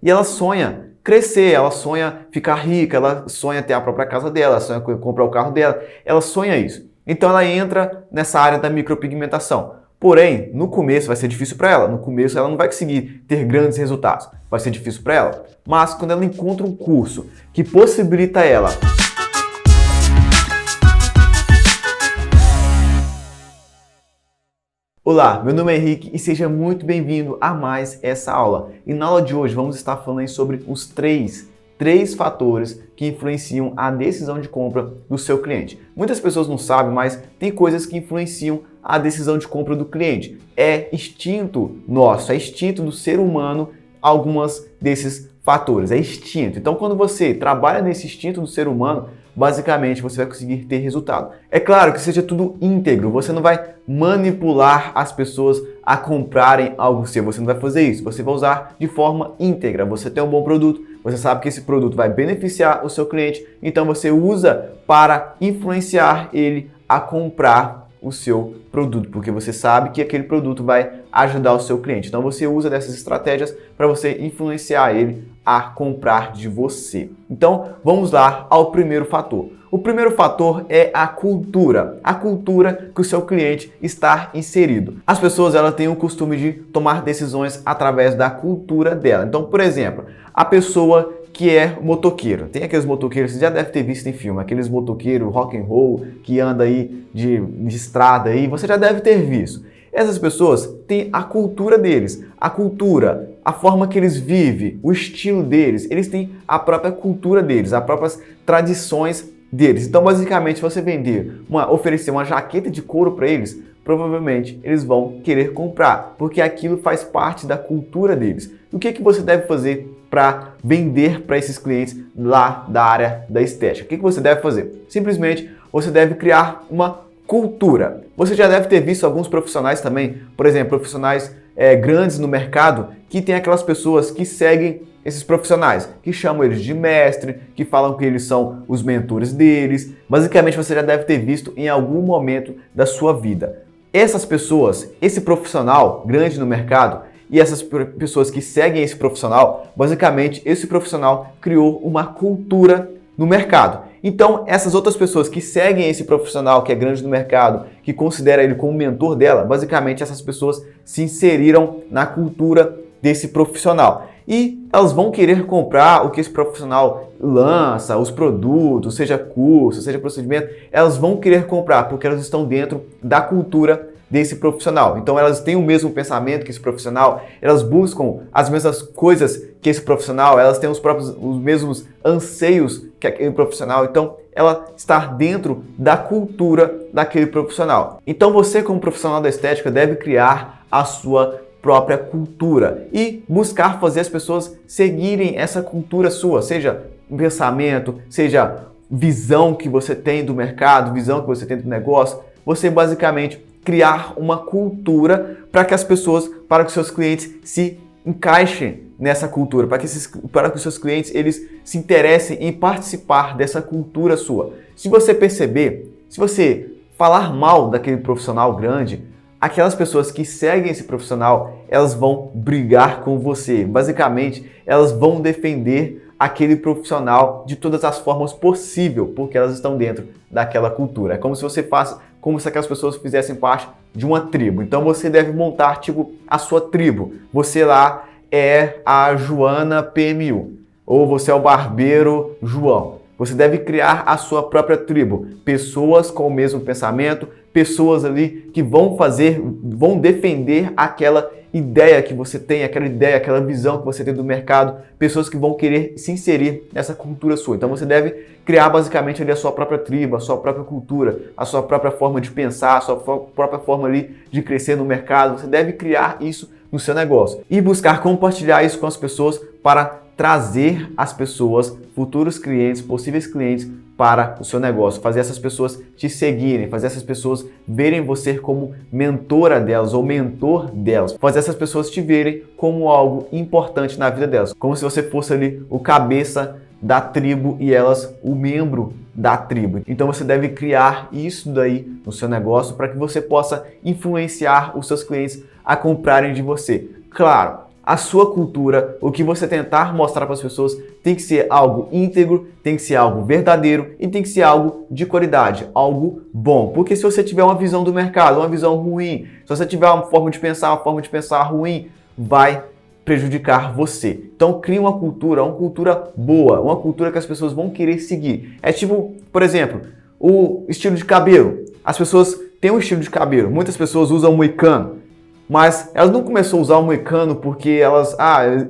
E ela sonha crescer, ela sonha ficar rica, ela sonha ter a própria casa dela, ela sonha comprar o carro dela, ela sonha isso. Então ela entra nessa área da micropigmentação. Porém, no começo vai ser difícil para ela, no começo ela não vai conseguir ter grandes resultados, vai ser difícil para ela. Mas quando ela encontra um curso que possibilita ela Olá, meu nome é Henrique e seja muito bem-vindo a mais essa aula. E na aula de hoje vamos estar falando sobre os três fatores que influenciam a decisão de compra do seu cliente. Muitas pessoas não sabem, mas tem coisas que influenciam a decisão de compra do cliente. É instinto nosso, é instinto do ser humano algumas desses fatores, é instinto. Então quando você trabalha nesse instinto do ser humano, basicamente você vai conseguir ter resultado. É claro que seja tudo íntegro, você não vai manipular as pessoas a comprarem algo seu, você não vai fazer isso, você vai usar de forma íntegra. Você tem um bom produto, você sabe que esse produto vai beneficiar o seu cliente, então você usa para influenciar ele a comprar o seu produto, porque você sabe que aquele produto vai ajudar o seu cliente. Então você usa dessas estratégias para você influenciar ele a comprar de você. Então vamos lá ao primeiro fator. O primeiro fator é a cultura que o seu cliente está inserido. As pessoas elas têm o costume de tomar decisões através da cultura dela. Então, por exemplo, a pessoa que é motoqueiro. Tem aqueles motoqueiros, você já deve ter visto em filme, aqueles motoqueiros rock and roll que anda aí de estrada aí, você já deve ter visto. Essas pessoas têm a cultura deles, a cultura, a forma que eles vivem, o estilo deles, eles têm a própria cultura deles, as próprias tradições deles. Então, basicamente, se você oferecer uma jaqueta de couro para eles, provavelmente eles vão querer comprar, porque aquilo faz parte da cultura deles. O que você deve fazer para vender para esses clientes lá da área da estética? O que você deve fazer? Simplesmente você deve criar uma cultura. Você já deve ter visto alguns profissionais também, por exemplo, profissionais grandes no mercado, que tem aquelas pessoas que seguem esses profissionais, que chamam eles de mestre, que falam que eles são os mentores deles. Basicamente você já deve ter visto em algum momento da sua vida. Essas pessoas, esse profissional grande no mercado, e essas pessoas que seguem esse profissional, basicamente esse profissional criou uma cultura no mercado. Então essas outras pessoas que seguem esse profissional que é grande no mercado, que considera ele como mentor dela, basicamente essas pessoas se inseriram na cultura desse profissional. E elas vão querer comprar o que esse profissional lança, os produtos, seja curso, seja procedimento, elas vão querer comprar porque elas estão dentro da cultura desse profissional. Então elas têm o mesmo pensamento que esse profissional, elas buscam as mesmas coisas que esse profissional, elas têm os mesmos anseios que aquele profissional. Então ela está dentro da cultura daquele profissional. Então você, como profissional da estética, deve criar a sua própria cultura e buscar fazer as pessoas seguirem essa cultura sua, seja pensamento, seja visão que você tem do mercado, visão que você tem do negócio. Você basicamente criar uma cultura para que as pessoas, para que os seus clientes se encaixem nessa cultura, para que os seus clientes eles se interessem em participar dessa cultura sua. Se você perceber, se você falar mal daquele profissional grande, aquelas pessoas que seguem esse profissional, elas vão brigar com você. Basicamente, elas vão defender aquele profissional de todas as formas possíveis, porque elas estão dentro daquela cultura. É como se aquelas pessoas fizessem parte de uma tribo. Então você deve montar a sua tribo. Você lá é a Joana PMU, ou você é o barbeiro João. Você deve criar a sua própria tribo, pessoas com o mesmo pensamento, pessoas ali que vão defender aquela ideia que você tem, aquela visão que você tem do mercado, pessoas que vão querer se inserir nessa cultura sua. Então você deve criar basicamente ali a sua própria tribo, a sua própria cultura, a sua própria forma de pensar, a sua própria forma ali de crescer no mercado. Você deve criar isso no seu negócio e buscar compartilhar isso com as pessoas para trazer as pessoas, futuros clientes, possíveis clientes para o seu negócio, fazer essas pessoas te seguirem, fazer essas pessoas verem você como mentora delas ou mentor delas, fazer essas pessoas te verem como algo importante na vida delas, como se você fosse ali o cabeça da tribo e elas o membro da tribo. Então você deve criar isso daí no seu negócio para que você possa influenciar os seus clientes a comprarem de você. Claro, a sua cultura, o que você tentar mostrar para as pessoas tem que ser algo íntegro, tem que ser algo verdadeiro e tem que ser algo de qualidade, algo bom. Porque se você tiver uma visão do mercado, uma visão ruim, se você tiver uma forma de pensar ruim, vai prejudicar você. Então crie uma cultura boa, uma cultura que as pessoas vão querer seguir. É tipo, por exemplo, o estilo de cabelo. As pessoas têm um estilo de cabelo, muitas pessoas usam moicano, mas elas não começaram a usar o moicano porque elas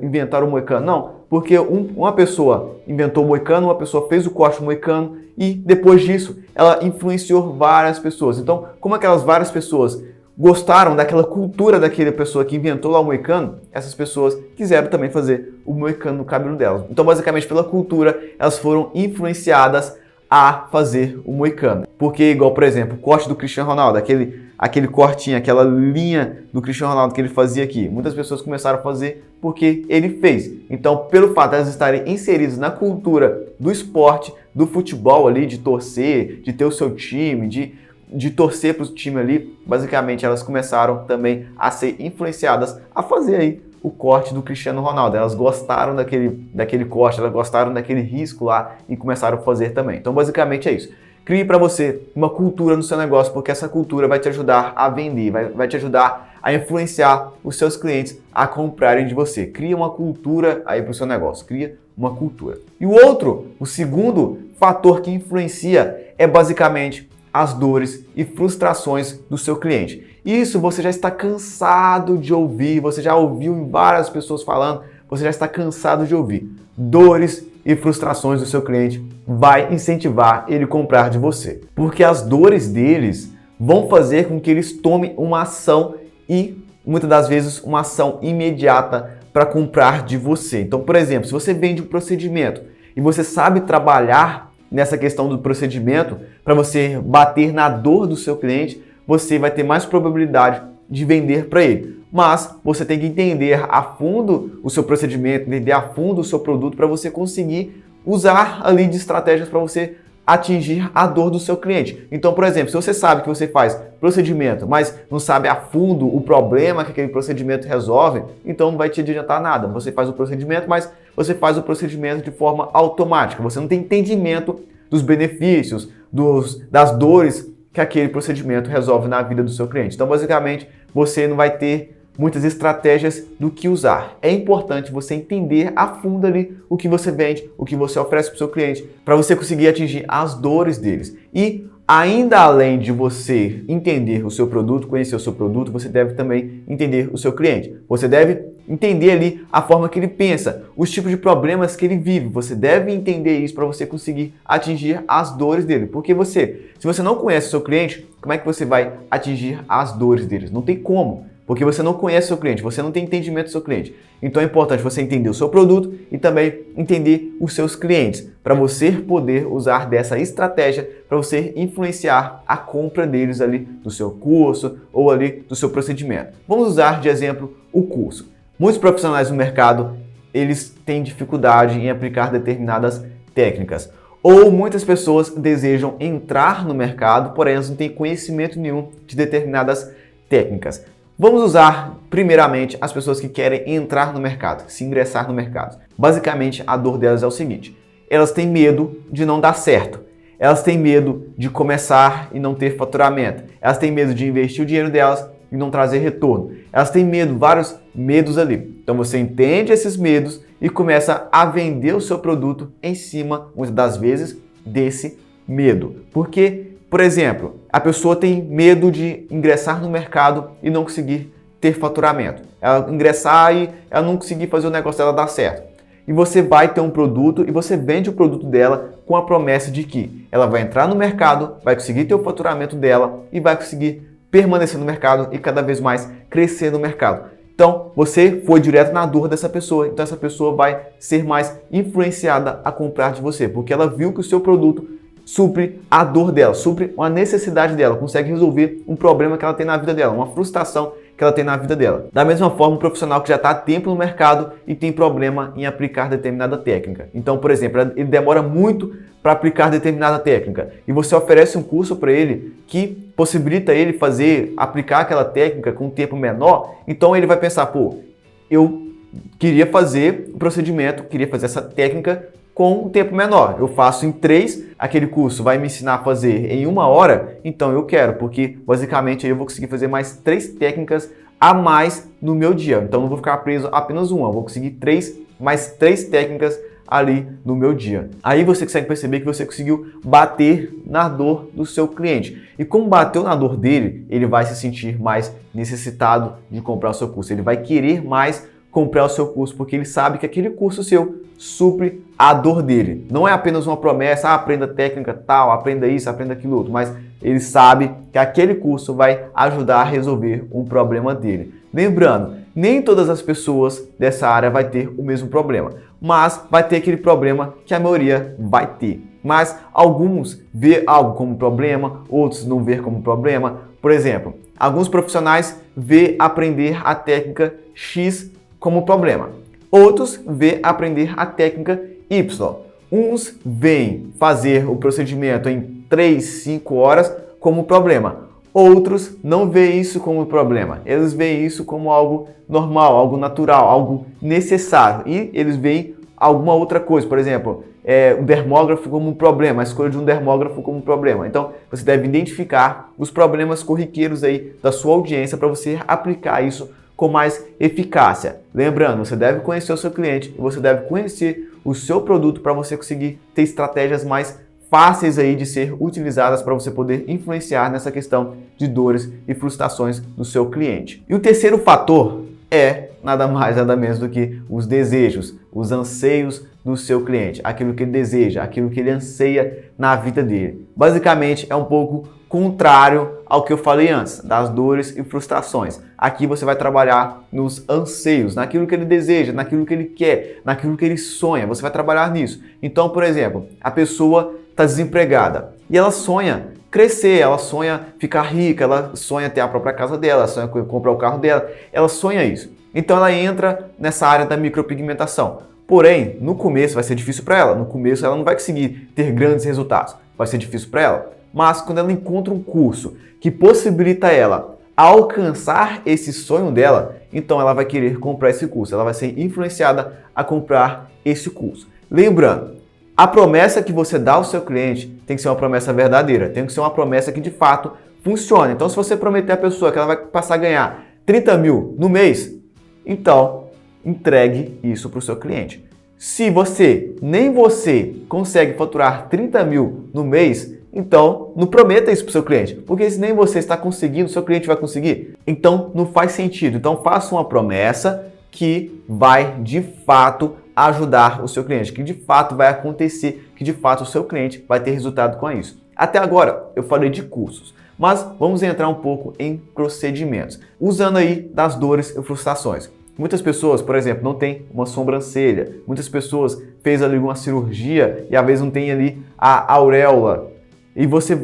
inventaram o moicano, não, porque uma pessoa inventou o moicano, uma pessoa fez o corte moicano e depois disso ela influenciou várias pessoas. Então, como aquelas várias pessoas gostaram daquela cultura daquela pessoa que inventou lá o moicano, essas pessoas quiseram também fazer o moicano no cabelo delas. Então, basicamente, pela cultura, elas foram influenciadas a fazer o moicano. Porque, igual, por exemplo, o corte do Cristiano Ronaldo, aquele cortinho, aquela linha do Cristiano Ronaldo que ele fazia aqui, muitas pessoas começaram a fazer porque ele fez. Então, pelo fato de elas estarem inseridas na cultura do esporte, do futebol ali, de torcer, de ter o seu time, de torcer para o time ali, basicamente elas começaram também a ser influenciadas a fazer aí o corte do Cristiano Ronaldo. Elas gostaram daquele corte, elas gostaram daquele risco lá e começaram a fazer também. Então, basicamente é isso. Crie para você uma cultura no seu negócio, porque essa cultura vai te ajudar a vender, vai te ajudar a influenciar os seus clientes a comprarem de você. Cria uma cultura aí para o seu negócio, cria uma cultura. E o segundo fator que influencia é basicamente as dores e frustrações do seu cliente. Isso você já está cansado de ouvir, você já ouviu várias pessoas falando, você já está cansado de ouvir. Dores e frustrações do seu cliente vai incentivar ele a comprar de você. Porque as dores deles vão fazer com que eles tomem uma ação e, muitas das vezes, uma ação imediata para comprar de você. Então, por exemplo, se você vende um procedimento e você sabe trabalhar nessa questão do procedimento para você bater na dor do seu cliente, você vai ter mais probabilidade de vender para ele. Mas você tem que entender a fundo o seu procedimento, entender a fundo o seu produto para você conseguir usar ali de estratégias para você atingir a dor do seu cliente. Então, por exemplo, se você sabe que você faz procedimento, mas não sabe a fundo o problema que aquele procedimento resolve, então não vai te adiantar nada. Você faz o procedimento, mas você faz o procedimento de forma automática. Você não tem entendimento dos benefícios, das dores que aquele procedimento resolve na vida do seu cliente. Então, basicamente, você não vai ter muitas estratégias do que usar. É importante você entender a fundo ali o que você vende, o que você oferece para o seu cliente, para você conseguir atingir as dores deles. E ainda além de você entender o seu produto, conhecer o seu produto, você deve também entender o seu cliente. Você deve entender ali a forma que ele pensa, os tipos de problemas que ele vive. Você deve entender isso para você conseguir atingir as dores dele. Porque se você não conhece o seu cliente, como é que você vai atingir as dores deles? Não tem como. Porque você não conhece o seu cliente, você não tem entendimento do seu cliente. Então é importante você entender o seu produto e também entender os seus clientes, para você poder usar dessa estratégia para você influenciar a compra deles ali do seu curso ou ali do seu procedimento. Vamos usar de exemplo o curso. Muitos profissionais no mercado, eles têm dificuldade em aplicar determinadas técnicas. Ou muitas pessoas desejam entrar no mercado, porém elas não têm conhecimento nenhum de determinadas técnicas. Vamos usar, primeiramente, as pessoas que querem entrar no mercado, se ingressar no mercado. Basicamente, a dor delas é o seguinte: elas têm medo de não dar certo. Elas têm medo de começar e não ter faturamento. Elas têm medo de investir o dinheiro delas e não trazer retorno. Elas têm medo, vários medos ali. Então você entende esses medos e começa a vender o seu produto em cima, muitas das vezes, desse medo. Porque, por exemplo, a pessoa tem medo de ingressar no mercado e não conseguir ter faturamento. Ela ingressar e ela não conseguir fazer o negócio dela dar certo. E você vai ter um produto e você vende o produto dela com a promessa de que ela vai entrar no mercado, vai conseguir ter o faturamento dela e vai conseguir permanecer no mercado e cada vez mais crescer no mercado. Então, você foi direto na dor dessa pessoa, então essa pessoa vai ser mais influenciada a comprar de você, porque ela viu que o seu produto supre a dor dela, supre uma necessidade dela, consegue resolver um problema que ela tem na vida dela, uma frustração que ela tem na vida dela. Da mesma forma, um profissional que já está há tempo no mercado e tem problema em aplicar determinada técnica. Então, por exemplo, ele demora muito para aplicar determinada técnica e você oferece um curso para ele que possibilita ele aplicar aquela técnica com um tempo menor, então ele vai pensar, pô, eu queria fazer o procedimento, queria fazer essa técnica com um tempo menor. Eu faço em 3, aquele curso vai me ensinar a fazer em 1 hora, então eu quero, porque basicamente aí eu vou conseguir fazer mais 3 técnicas a mais no meu dia. Então não vou ficar preso a apenas uma, eu vou conseguir mais 3 técnicas ali no meu dia. Aí você consegue perceber que você conseguiu bater na dor do seu cliente. E como bateu na dor dele, ele vai se sentir mais necessitado de comprar o seu curso. Ele vai querer mais comprar o seu curso, porque ele sabe que aquele curso seu supre a dor dele. Não é apenas uma promessa, aprenda técnica tal, aprenda isso, aprenda aquilo outro, mas ele sabe que aquele curso vai ajudar a resolver um problema dele. Lembrando, nem todas as pessoas dessa área vai ter o mesmo problema, mas vai ter aquele problema que a maioria vai ter. Mas alguns vê algo como problema, outros não vê como problema. Por exemplo, alguns profissionais vê aprender a técnica X como problema. Outros vê aprender a técnica Y. Uns veem fazer o procedimento em 3, 5 horas como problema. Outros não veem isso como problema. Eles veem isso como algo normal, algo natural, algo necessário. E eles veem alguma outra coisa. Por exemplo, o dermógrafo como um problema, a escolha de um dermógrafo como um problema. Então, você deve identificar os problemas corriqueiros aí da sua audiência para você aplicar isso com mais eficácia. Lembrando, você deve conhecer o seu cliente e você deve conhecer o seu produto para você conseguir ter estratégias mais fáceis aí de ser utilizadas para você poder influenciar nessa questão de dores e frustrações do seu cliente. E o terceiro fator é nada mais, nada menos do que os desejos, os anseios do seu cliente, aquilo que ele deseja, aquilo que ele anseia na vida dele. Basicamente, é um pouco contrário ao que eu falei antes, das dores e frustrações. Aqui você vai trabalhar nos anseios, naquilo que ele deseja, naquilo que ele quer, naquilo que ele sonha. Você vai trabalhar nisso. Então, por exemplo, a pessoa está desempregada e ela sonha crescer, ela sonha ficar rica, ela sonha ter a própria casa dela, ela sonha comprar o carro dela, ela sonha isso. Então ela entra nessa área da micropigmentação. Porém, no começo vai ser difícil para ela. No começo ela não vai conseguir ter grandes resultados. Vai ser difícil para ela. Mas quando ela encontra um curso que possibilita ela alcançar esse sonho dela, então ela vai querer comprar esse curso. Ela vai ser influenciada a comprar esse curso. Lembrando, a promessa que você dá ao seu cliente tem que ser uma promessa verdadeira. Tem que ser uma promessa que de fato funcione. Então, se você prometer à pessoa que ela vai passar a ganhar 30 mil no mês, então entregue isso para o seu cliente. Se nem você consegue faturar 30 mil no mês, então não prometa isso para o seu cliente, porque se nem você está conseguindo, o seu cliente vai conseguir. Então não faz sentido. Então faça uma promessa que vai de fato ajudar o seu cliente, que de fato vai acontecer, que de fato o seu cliente vai ter resultado com isso. Até agora eu falei de cursos, mas vamos entrar um pouco em procedimentos, usando aí das dores e frustrações. Muitas pessoas, por exemplo, não têm uma sobrancelha. Muitas pessoas fez ali uma cirurgia e às vezes não tem ali a auréola. E você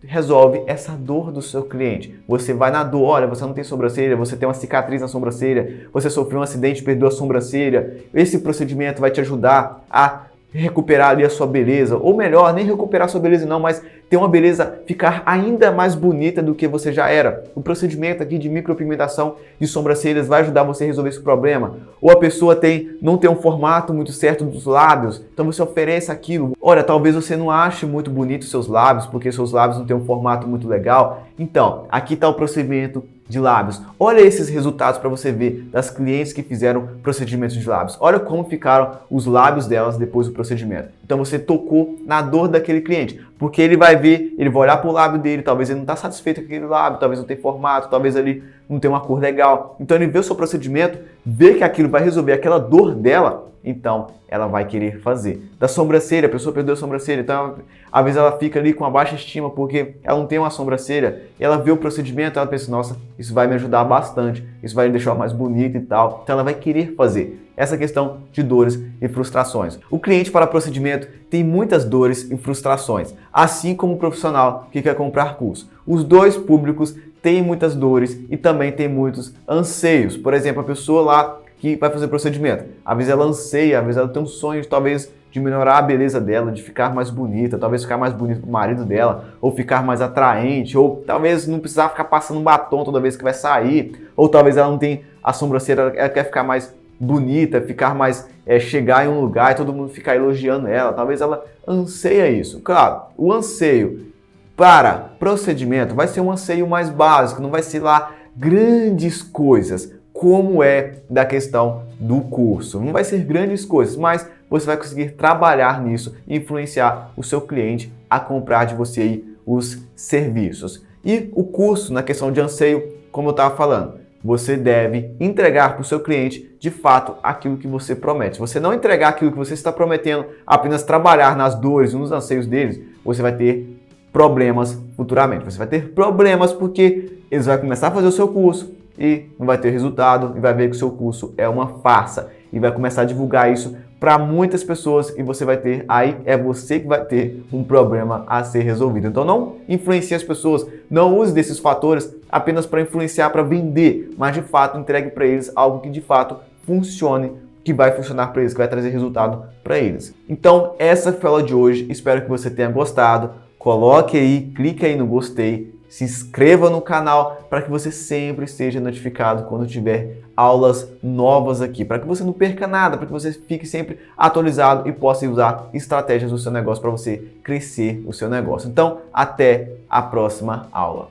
resolve essa dor do seu cliente. Você vai na dor, olha, você não tem sobrancelha, você tem uma cicatriz na sobrancelha, você sofreu um acidente e perdeu a sobrancelha. Esse procedimento vai te ajudar a recuperar ali a sua beleza, ou melhor, nem recuperar a sua beleza não, mas ter uma beleza, ficar ainda mais bonita do que você já era. O procedimento aqui de micropigmentação de sobrancelhas vai ajudar você a resolver esse problema. Ou a pessoa não tem um formato muito certo dos lábios, então você oferece aquilo. Olha, talvez você não ache muito bonito os seus lábios, porque seus lábios não têm um formato muito legal. Então, aqui está o procedimento de lábios. Olha esses resultados para você ver das clientes que fizeram procedimentos de lábios. Olha como ficaram os lábios delas depois do procedimento. Então você tocou na dor daquele cliente, porque ele vai ver, ele vai olhar para o lábio dele, talvez ele não está satisfeito com aquele lábio, talvez não tenha formato, talvez ali não tenha uma cor legal. Então ele vê o seu procedimento, vê que aquilo vai resolver aquela dor dela, então ela vai querer fazer. Da sobrancelha, a pessoa perdeu a sobrancelha, então às vezes ela fica ali com uma baixa estima porque ela não tem uma sobrancelha, e ela vê o procedimento, ela pensa, nossa, isso vai me ajudar bastante, isso vai me deixar mais bonita e tal, então ela vai querer fazer. Essa questão de dores e frustrações. O cliente para procedimento tem muitas dores e frustrações, assim como o profissional que quer comprar curso. Os dois públicos têm muitas dores e também têm muitos anseios. Por exemplo, a pessoa lá que vai fazer procedimento, às vezes ela anseia, às vezes ela tem um sonho de talvez de melhorar a beleza dela, de ficar mais bonita, talvez ficar mais bonito para o marido dela, ou ficar mais atraente, ou talvez não precisar ficar passando um batom toda vez que vai sair, ou talvez ela não tem a sobrancelha, ela quer ficar mais bonita, ficar mais, chegar em um lugar e todo mundo ficar elogiando ela. Talvez ela anseia isso. Claro, o anseio para procedimento vai ser um anseio mais básico, não vai ser lá grandes coisas, como é da questão do curso. Não vai ser grandes coisas, mas você vai conseguir trabalhar nisso e influenciar o seu cliente a comprar de você aí os serviços. E o curso, na questão de anseio, como eu estava falando, você deve entregar para o seu cliente, de fato, aquilo que você promete. Se você não entregar aquilo que você está prometendo, apenas trabalhar nas dores e nos anseios deles, você vai ter problemas futuramente. Você vai ter problemas porque eles vão começar a fazer o seu curso e não vai ter resultado e vai ver que o seu curso é uma farsa e vai começar a divulgar isso para muitas pessoas e você vai ter, aí é você que vai ter um problema a ser resolvido. Então não influencie as pessoas, não use desses fatores apenas para influenciar, para vender, mas de fato entregue para eles algo que de fato funcione, que vai funcionar para eles, que vai trazer resultado para eles. Então essa foi a aula de hoje, espero que você tenha gostado. Coloque aí, clique aí no gostei, se inscreva no canal para que você sempre seja notificado quando tiver aulas novas aqui, para que você não perca nada, para que você fique sempre atualizado e possa usar estratégias do seu negócio para você crescer o seu negócio. Então, até a próxima aula.